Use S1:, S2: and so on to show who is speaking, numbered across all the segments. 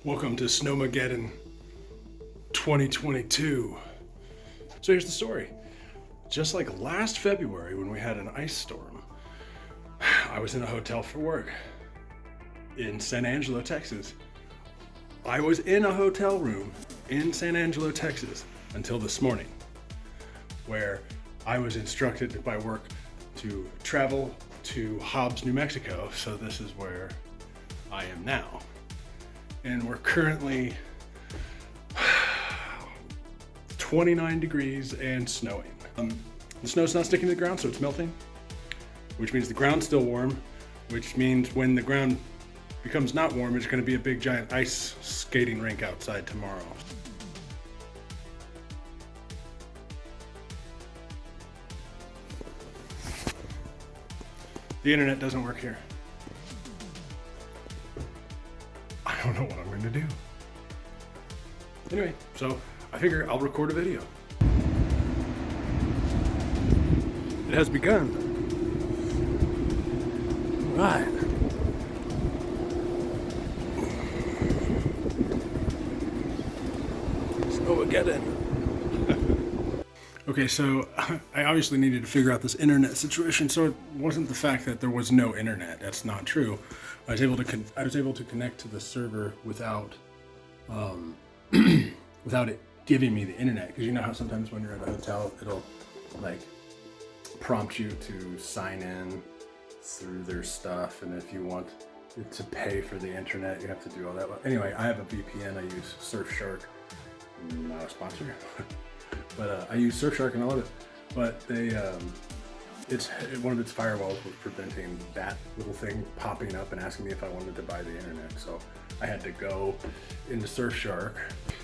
S1: Welcome to SnowMageddon 2022. So here's the story. Just like last February when we had an ice storm, I was in a hotel for work in San Angelo, Texas. I was in a hotel room in San Angelo, Texas until this morning, where I was instructed by work to travel to Hobbs, New Mexico. So this is where I am now. And we're currently 29 degrees and snowing. The snow's not sticking to the ground, so it's melting, which means the ground's still warm, which means when the ground becomes not warm, it's going to be a big giant ice skating rink outside tomorrow. The internet doesn't work here. I don't know what I'm going to do. Anyway, so I figure I'll record a video. It has begun. All right. SnowMageddon. Okay, so I obviously needed to figure out this internet situation. So it wasn't the fact that there was no internet. That's not true. I was able to connect to the server without without it giving me the internet. Because you know how sometimes when you're at a hotel, it'll like prompt you to sign in through their stuff, and if you want to pay for the internet, you have to do all that. Anyway, I have a VPN. I use Surfshark. Not a sponsor. But I use Surfshark and all of it, but they, one of its firewalls was preventing that little thing popping up and asking me if I wanted to buy the internet. So I had to go into Surfshark,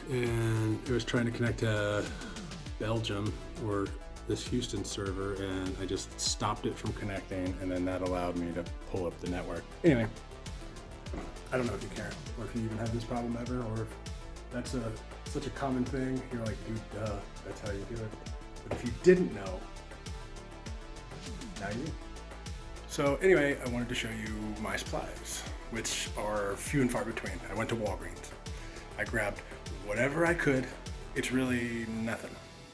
S1: and it was trying to connect to Belgium or this Houston server, and I just stopped it from connecting, and then that allowed me to pull up the network. Anyway, I don't know if you care, or if you even have this problem ever, or if that's such a common thing. You're like, dude, duh, that's how you do it. But if you didn't know, now you do. So anyway, I wanted to show you my supplies, which are few and far between. I went to Walgreens. I grabbed whatever I could. It's really nothing.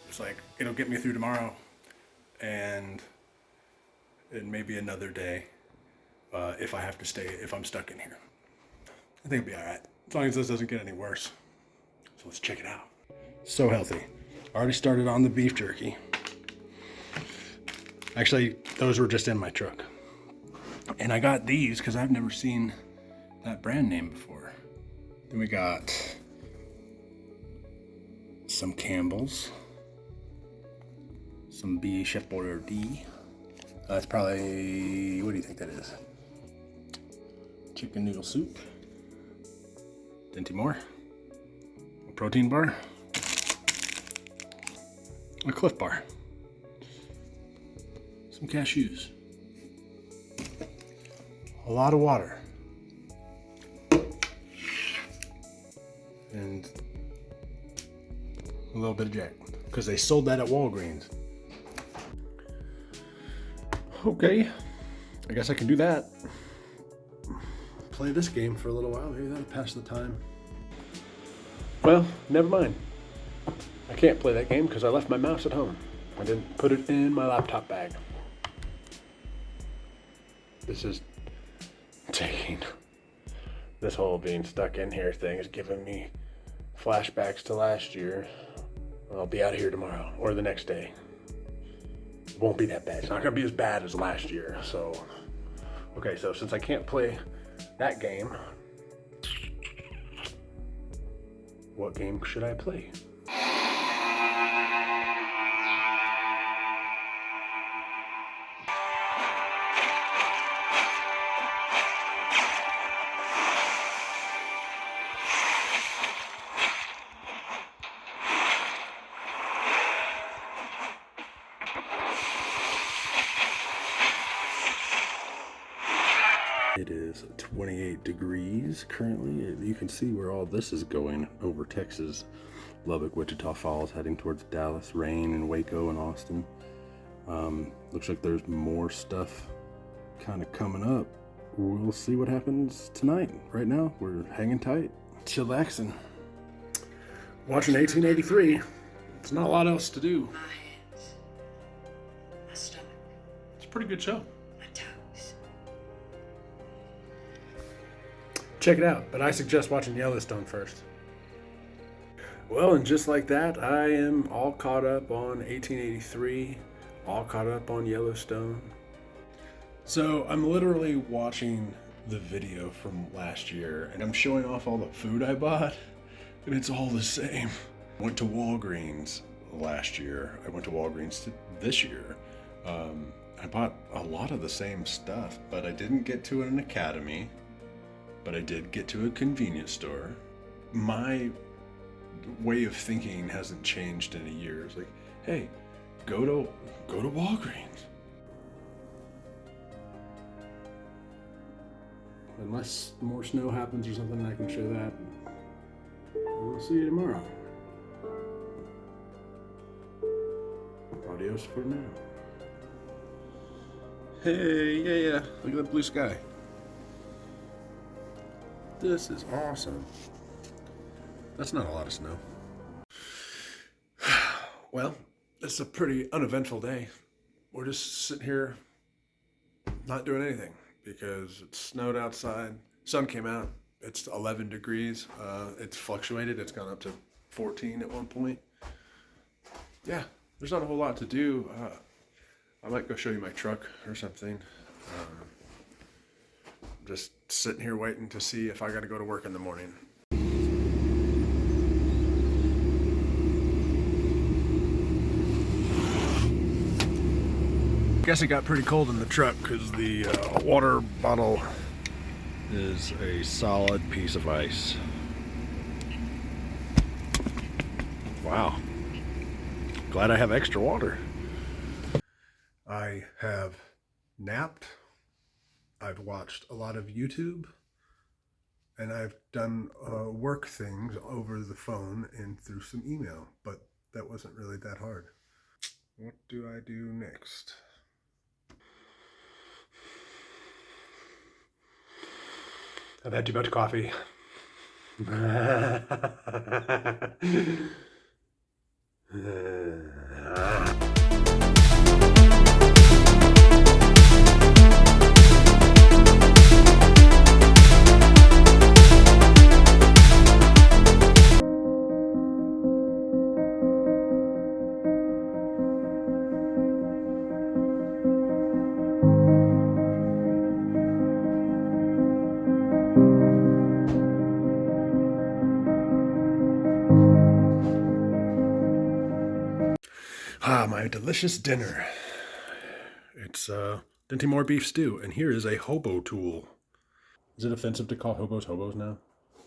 S1: It's like, it'll get me through tomorrow and maybe another day if I have to stay, if I'm stuck in here. I think it'll be all right, as long as this doesn't get any worse. So let's check it out. So healthy. Already started on the beef jerky. Actually, those were just in my truck. And I got these because I've never seen that brand name before. Then we got some Campbell's, some B Chef Boyardee. That's probably, what do you think that is? Chicken noodle soup. Dinty Moore. Protein bar, a Cliff Bar, some cashews, a lot of water, and a little bit of Jack, because they sold that at Walgreens. Okay, I guess I can do that. Play this game for a little while, maybe that'll pass the time. Well, never mind. I can't play that game because I left my mouse at home. I didn't put it in my laptop bag. This is taking... This whole being stuck in here thing is giving me flashbacks to last year. I'll be out of here tomorrow or the next day. It won't be that bad. It's not going to be as bad as last year. So, okay, so since I can't play that game, what game should I play? It is 28 degrees currently. You can see where all this is going over Texas. Lubbock, Wichita Falls, heading towards Dallas, Rain and Waco and Austin. Looks like there's more stuff kind of coming up. We'll see what happens tonight. Right now, we're hanging tight. chillaxing. Watching 1883. It's not a lot else to do.
S2: My hands, my stomach,
S1: It's a pretty good show.
S2: my toes.
S1: Check it out, but I suggest watching Yellowstone first. Well, and just like that, I am all caught up on 1883, all caught up on Yellowstone. So I'm literally watching the video from last year, and I'm showing off all the food I bought, and it's all the same. I went to Walgreens last year. I went to Walgreens this year. I bought a lot of the same stuff, but I didn't get to an Academy, but I did get to a convenience store. My way of thinking hasn't changed in a year. It's like, hey, go to Walgreens. Unless more snow happens or something, I can show that. We'll see you tomorrow. Adios for now. Hey, yeah. Look at that blue sky. This is awesome. That's not a lot of snow. Well, it's a pretty uneventful day. We're just sitting here not doing anything because it snowed outside. Sun came out. It's 11 degrees. It's fluctuated. It's gone up to 14 at one point. Yeah, there's not a whole lot to do. I might go show you my truck or something. Just sitting here waiting to see if I got to go to work in the morning. Guess it got pretty cold in the truck because the water bottle is a solid piece of ice. Wow. Glad I have extra water. I have napped. I've watched a lot of YouTube. And I've done work things over the phone and through some email. But that wasn't really that hard. What do I do next? I've had too much coffee. My delicious dinner. It's Dinty Moore beef stew, and here is a hobo tool. Is it offensive to call hobos hobos now?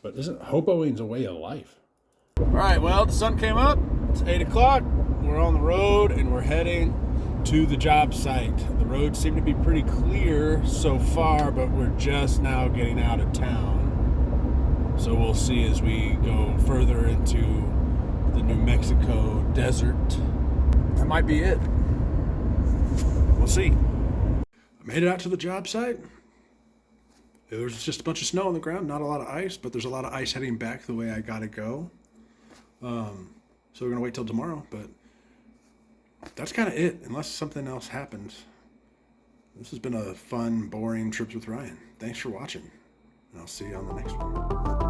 S1: But isn't hoboing's a way of life? All right, well, the sun came up. It's 8 o'clock. We're on the road, and we're heading to the job site. The roads seem to be pretty clear so far, but we're just now getting out of town. So we'll see as we go further into the New Mexico desert. That might be it. We'll see. I made it out to the job site. There was just a bunch of snow on the ground, not a lot of ice, but there's a lot of ice heading back the way I gotta go. So we're gonna wait till tomorrow, but that's kind of it, unless something else happens. This has been a fun, boring Trips with Ryan. Thanks for watching, and I'll see you on the next one.